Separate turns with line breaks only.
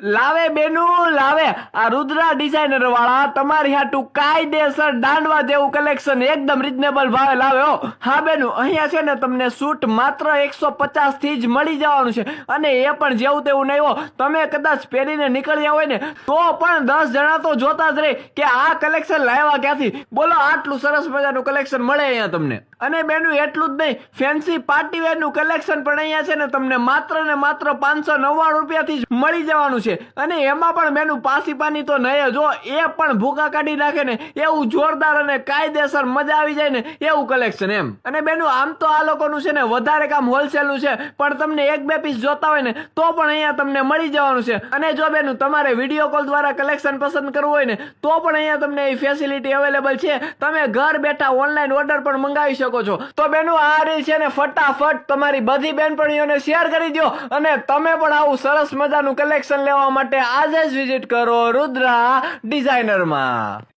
લાવે બેનું લાવે આ રુદ્રા ડિઝાઇનર વાળા તમારી હાટુ કાયદેસર દાંડવા જેવું કલેક્શન એકદમ રીઝનેબલ ભાવે લાવે હો. હા બેનું, અહીંયા છે ને તમને સૂટ માત્ર 150 થી જ મળી જવાનું છે અને એ પણ જેવું તેવું નહીં હો. તમે કદાચ પહેરીને નીકળ્યા હોય ને તો પણ 10 જણા તો જોતા જ રહે કે આ કલેક્શન લાવ્યા ક્યાંથી. બોલો, આટલું સરસ મજાનું કલેક્શન મળે અહીંયા તમને. અને બેનું એટલું જ નહીં, ફેન્સી પાર્ટી વેર નું કલેક્શન પણ અહીંયા છે ને તમને માત્ર ને માત્ર 599 રૂપિયાથી જ મળી જવાનું છે. અને એમાં પણ બેનું પાસી પાની તો નહીં જો, એ પણ ભૂકા કાઢી નાખે ને એવું જોરદાર અને કાયદેસર મજા આવી જાય ને એવું કલેક્શન એમ. અને બેનું આમ તો આ લોકોનું છે ને વધારે કામ હોલસેલ નું છે, પણ તમને 1-2 પીસ જોતા હોય ને તો પણ અહીંયા તમને મળી જવાનું છે. અને જો બેનું તમારે વિડીયો કોલ દ્વારા કલેક્શન પસંદ કરવું હોય ને તો પણ અહીંયા તમને એ ફેસિલિટી અવેલેબલ છે. તમે ઘર બેઠા ઓનલાઈન ઓર્ડર પણ મંગાવી શકો છો. તો બેનું આ રીલ છે ને ફટાફટ તમારી બધી બેનપણીઓને શેર કરી દો અને તમે પણ આવું સરસ મજાનું કલેક્શન લેવા માટે આજે જ વિઝિટ કરો રુદ્રા ડિઝાઇનરમાં.